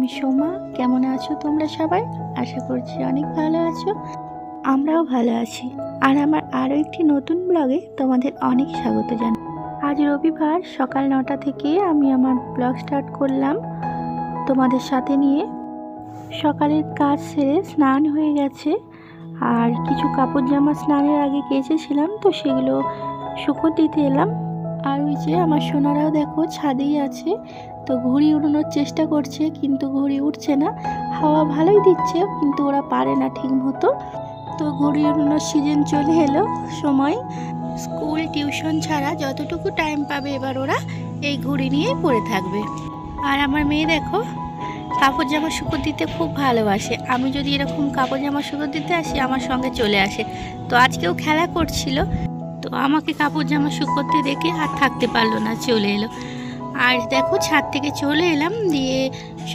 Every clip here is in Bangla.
আমি সোমা। কেমন আছো তোমরা সবাই? আশা করছি অনেক ভালো আছো। আমরাও ভালো আছি। আর আমার আরও একটি নতুন ব্লগে তোমাদের অনেক স্বাগত জানাই। আজ রবিবার সকাল 9টা থেকে আমি আমার ব্লগ স্টার্ট করলাম তোমাদের সাথে নিয়ে। সকালের কাজ সেরে স্নান হয়ে গেছে, আর কিছু কাপড় জামা স্নানের আগে কেচেছিলাম, তো সেগুলো শুকোতে দিতে এলাম। আর ওই যে আমার সোনারাও দেখো ছাদেই আছে, তো ঘুড়ি উড়ানোর চেষ্টা করছে, কিন্তু ঘুড়ি উঠছে না। হাওয়া ভালোই দিচ্ছে, কিন্তু ওরা পারে না ঠিক মতো। তো ঘুড়ি উড়ানোর সিজন চলে এলো, সময়। স্কুল টিউশন ছাড়া যতটুকু টাইম পাবে এবার ওরা এই ঘুড়ি নিয়েই পড়ে থাকবে। আর আমার মেয়ে দেখো কাপড় জামা শুকো দিতে খুব ভালোবাসে। আমি যদি এরকম কাপড় জামা শুকো দিতে আসি, আমার সঙ্গে চলে আসে। তো আজকেও খেলা করছিল, তো আমাকে কাপড় জামা শুকোতে দেখে আর থাকতে পারলো না, চলে এলো। আর দেখো ছাদ থেকে চলে এলাম, দিয়ে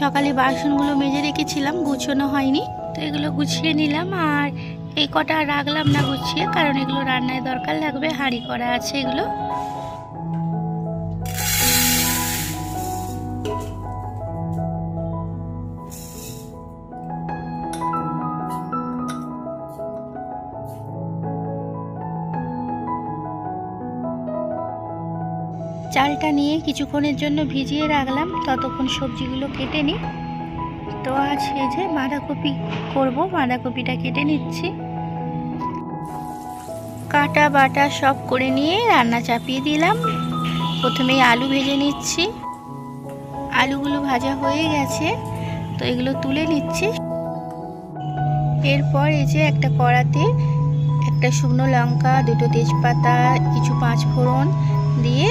সকালে বাসনগুলো মেজে রেখেছিলাম, গুছোনো হয়নি, তো এগুলো গুছিয়ে নিলাম। আর এই কটা রাখলাম না গুছিয়ে, কারণ এগুলো রান্নায় দরকার লাগবে, হাঁড়ি করা আছে এগুলো। চালটা নিয়ে কিছুক্ষণের জন্য ভিজিয়ে রাখলাম, ততক্ষণ সবজিগুলো কেটে নিই। তো আজ এই যে বাঁধাকপি করব, বাঁধাকপিটা কেটে নিচ্ছি। কাটা বাটা সব করে নিয়ে রান্না চাপিয়ে দিলাম। প্রথমেই আলু ভেজে নিচ্ছি। আলুগুলো ভাজা হয়ে গেছে, তো এগুলো তুলে নিচ্ছি। এরপর এই যে একটা কড়াতে একটা শুকনো লঙ্কা, দুটো তেজপাতা, কিছু পাঁচফোড়ন দিয়ে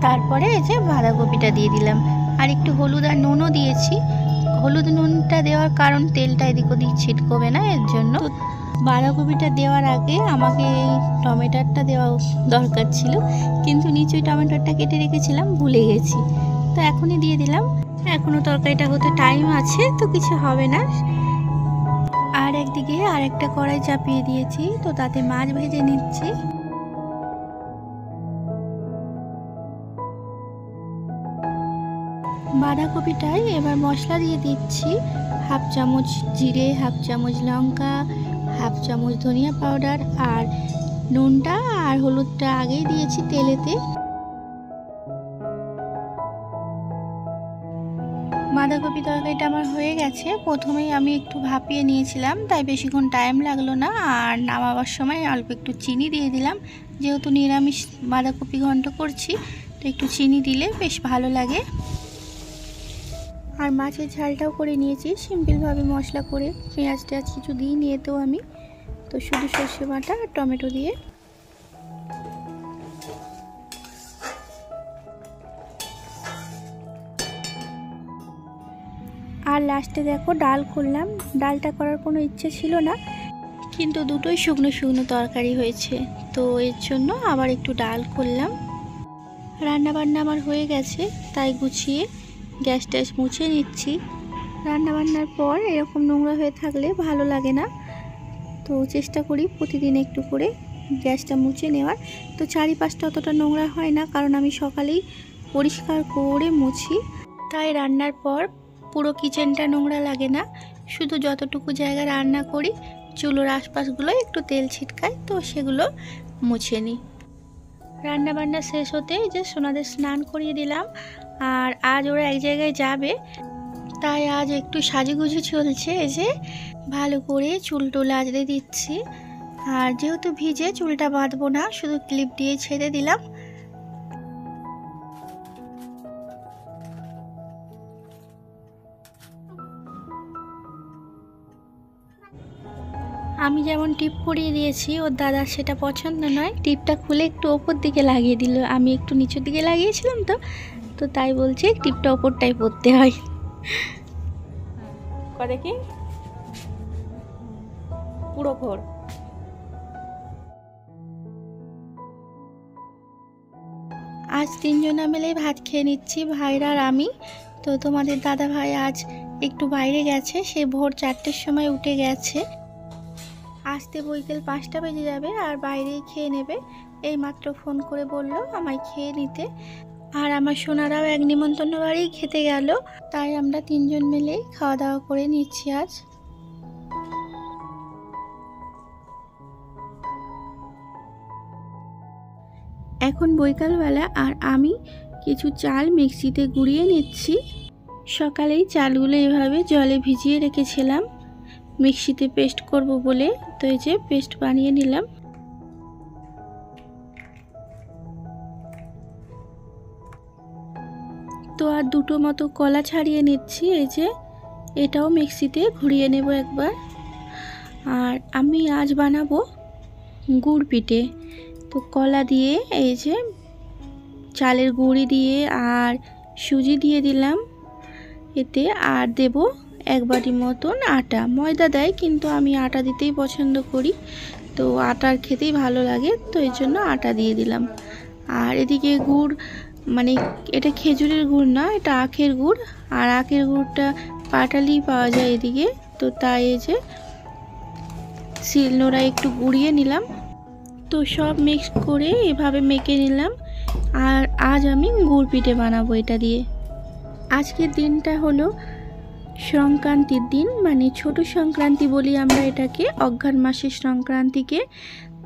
তারপরে এই যে বাঁধাকপিটা দিয়ে দিলাম। আর একটু হলুদ আর নুনও দিয়েছি। হলুদ নুনটা দেওয়ার কারণ তেলটা এদিক ওদিক ছিটকবে না, এর জন্য। বাঁধাকপিটা দেওয়ার আগে আমাকে এই টমেটোটা দেওয়া দরকার ছিল, কিন্তু নিচে টমেটোটা কেটে রেখেছিলাম, ভুলে গেছি। তো এখনই দিয়ে দিলাম। এখনও তরকারিটা হতে টাইম আছে, তো কিছু হবে না। আর একদিকে আরেকটা কড়াই চাপিয়ে দিয়েছি, তো তাতে মাছ ভেজে নিচ্ছি। বাঁধাকপিটায় এবার মশলা দিয়ে দিচ্ছি। হাফ চামচ জিরে, হাফ চামচ লঙ্কা, হাফ চামচ ধনিয়া পাউডার, আর নুনটা আর হলুদটা আগেই দিয়েছি তেলেতে। বাঁধাকপি তরকারিটা আমার হয়ে গেছে। প্রথমেই আমি একটু ভাপিয়ে নিয়েছিলাম, তাই বেশিক্ষণ টাইম লাগলো না। আর নামাবার সময় অল্প একটু চিনি দিয়ে দিলাম, যেহেতু নিরামিষ বাঁধাকপি ঘন্ট করছি, তো একটু চিনি দিলে বেশ ভালো লাগে। আর মাছের ঝালটাও করে নিয়েছি সিম্পলভাবে মশলা করে, পেঁয়াজ টেয়াজ কিছু দিই নিয়েতেও আমি, তো শুধু সর্ষে বাটা আর টমেটো দিয়ে। আর লাস্টে দেখো ডাল করলাম। ডালটা করার কোনো ইচ্ছে ছিল না, কিন্তু দুটোই শুকনো শুকনো তরকারি হয়েছে, তো এর জন্য আবার একটু ডাল করলাম। রান্নাবান্না আমার হয়ে গেছে, তাই গুছিয়ে গ্যাস ট্যাস মুছে নিচ্ছি। রান্নাবান্নার পর এরকম নোংরা হয়ে থাকলে ভালো লাগে না, তো চেষ্টা করি প্রতিদিন একটু করে গ্যাসটা মুছে নেওয়ার। তো চারিপাশটা অতটা নোংরা হয় না, কারণ আমি সকালেই পরিষ্কার করে মুছি, তাই রান্নার পর পুরো কিচেনটা নোংরা লাগে না। শুধু যতটুকু জায়গা রান্না করি চুলোর আশপাশগুলো একটু তেল ছিটকায়, তো সেগুলো মুছে নিই। রান্নাবান্না শেষ হতে যে সোনাদের স্নান করিয়ে দিলাম। আর আজ ওরা এক জায়গায় যাবে, তাই আজ একটু সাজুগুজু চলছে। এই যে ভালো করে চুল টুল আঁচড়ে দিচ্ছি। আর যেহেতু ভিজে চুলটা বাঁধবো না, শুধু ক্লিপ দিয়ে ছেড়ে দিলাম। আমি যেমন টিপ পরিয়ে দিয়েছি, ওর দাদা সেটা পছন্দ নয়। টিপটা খুলে একটু ওপর দিকে লাগিয়ে দিল, আমি একটু নিচের দিকে লাগিয়েছিলাম, তো তাই বলছে টিপটা ওপরটাই পরতে হয়। দেখি পুরো ঘোর। আজ তিনজনা মিলেই ভাত খেয়ে নিচ্ছি, ভাইরা আর আমি। তো তোমাদের দাদা ভাই আজ একটু বাইরে গেছে, সে ভোর 4টের সময় উঠে গেছে। আসতে বৈকাল 5টা বেজে যাবে, আর বাইরেই খেয়ে নেবে। এই মাত্র ফোন করে বলল আমায় খেয়ে নিতে। আর আমার সোনারাও এক নিমন্ত্রণ বাড়ি খেতে গেল, তাই আমরা 3 জন মিলে খাওয়া দাওয়া করে নিচ্ছি আজ। এখন বৈকালবেলা আর আমি কিছু চাল মিক্সিতে গুঁড়িয়ে নিচ্ছি। সকালেই চালগুলো এভাবে জলে ভিজিয়ে রেখেছিলাম মিক্সিতে পেস্ট করব বলে, তো এই যে পেস্ট বানিয়ে নিলাম। তো আর দুটো মতো কলা ছাড়িয়ে নিচ্ছি, এই যে এটাও মিক্সিতে ঘুরিয়ে নেব একবার। আর আমি আজ বানাবো গুড় পিঠে। তো কলা দিয়ে এই যে চালের গুঁড়ি দিয়ে আর সুজি দিয়ে দিলাম এতে, আর দেব 1 বাটি মতন আটা। ময়দা দেয় কিন্তু আমি আটা দিতেই পছন্দ করি, তো আটার খেতেই ভালো লাগে, তো এই জন্য আটা দিয়ে দিলাম। আর এদিকে গুড়, মানে এটা খেজুরের গুড় না, এটা আখের গুড়, আর আখের গুড়টা পাটালি পাওয়া যায় এদিকে, তো তাই এই যে শিলনোড়া একটু গুঁড়িয়ে নিলাম। তো সব মিক্স করে এভাবে মেখে নিলাম। আর আজ আমি গুড় পিঠে বানাবো এটা দিয়ে। আজকের দিনটা হলো সংক্রান্তির দিন, মানে ছোট সংক্রান্তি বলি আমরা এটাকে, অঘ্রাণ মাসের সংক্রান্তিকে।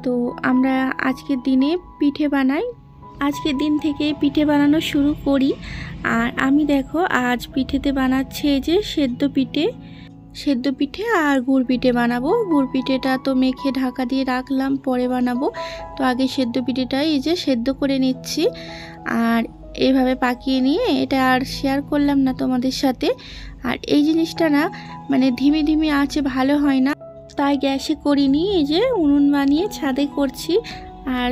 তো আমরা আজকের দিনে পিঠে বানাই, আজকের দিন থেকে পিঠে বানানো শুরু করি। আর আমি দেখো আজ পিঠেতে বানাচ্ছি এই যে সেদ্ধ পিঠে আর গুড় পিঠে বানাবো। গুড় পিঠেটা তো মেখে ঢাকা দিয়ে রাখলাম, পরে বানাবো। তো আগে সেদ্ধ পিঠেটাই এই যে সেদ্ধ করে নিচ্ছি, আর এইভাবে পাকিয়ে নিয়ে এটা আর শেয়ার করলাম না তোমাদের সাথে। আর এই জিনিসটা না মানে ধিমি ধিমি আঁচে ভালো হয় না, তাই গ্যাসে করিনি, এই যে উনুন বানিয়ে ছাদে করছি। আর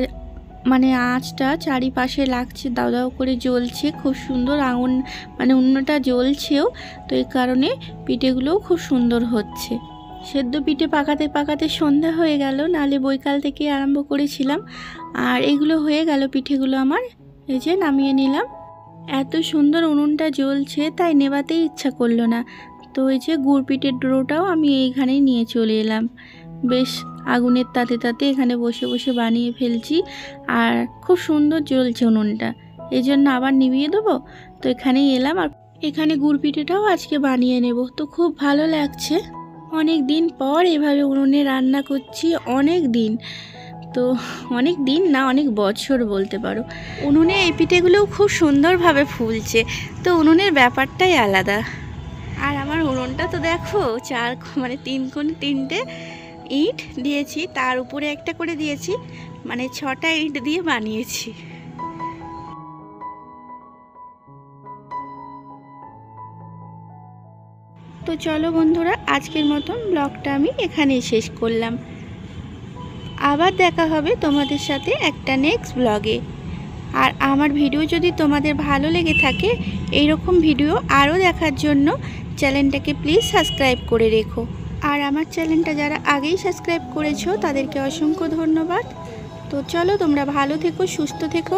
মানে আঁচটা চারিপাশে লাগছে, দাও দাও করে জ্বলছে, খুব সুন্দর আগুন, মানে উনুনটা জ্বলছেও, তো এই কারণে পিঠেগুলোও খুব সুন্দর হচ্ছে। সেদ্ধ পিঠে পাকাতে পাকাতে সন্ধ্যা হয়ে গেল, নালে বৈকাল থেকে আরম্ভ করেছিলাম। আর এগুলো হয়ে গেল পিঠেগুলো আমার, এই যে নামিয়ে নিলাম। এত সুন্দর উনুনটা জ্বলছে তাই নেভাতেই ইচ্ছা করলো না, তো এই যে গুড় পিঠের ডোটাও আমি এইখানেই নিয়ে চলে এলাম। বেশ আগুনের তাতে তাতে এখানে বসে বসে বানিয়ে ফেলছি, আর খুব সুন্দর জ্বলছে উনুনটা, এই জন্য আবার নিভিয়ে দেবো। তো এখানেই এলাম, আর এখানে গুড় পিঠেটাও আজকে বানিয়ে নেব। তো খুব ভালো লাগছে, অনেক দিন পর এভাবে উনুনে রান্না করছি, অনেক দিন, তো অনেক দিন না অনেক বছর বলতে পারো। উনুনে এই পিঠেগুলোও খুব সুন্দরভাবে ফুলছে, তো উনুনের ব্যাপারটাই আলাদা। আর আমার উনুনটা তো দেখো মানে 3 কোণে 3টে ইট দিয়েছি, তার উপরে একটা করে দিয়েছি, মানে 6টা ইট দিয়ে বানিয়েছি। তো চলো বন্ধুরা, আজকের মতন ব্লগটা আমি এখানেই শেষ করলাম। আবার দেখা হবে তোমাদের সাথে একটা নেক্সট ব্লগে। আর আমার ভিডিও যদি তোমাদের ভালো লেগে থাকে, এইরকম ভিডিও আরও দেখার জন্য চ্যানেলটাকে প্লিজ সাবস্ক্রাইব করে রেখো। আর আমার চ্যানেলটা যারা আগেই সাবস্ক্রাইব করেছো তাদেরকে অসংখ্য ধন্যবাদ। তো চলো তোমরা ভালো থেকো, সুস্থ থেকো।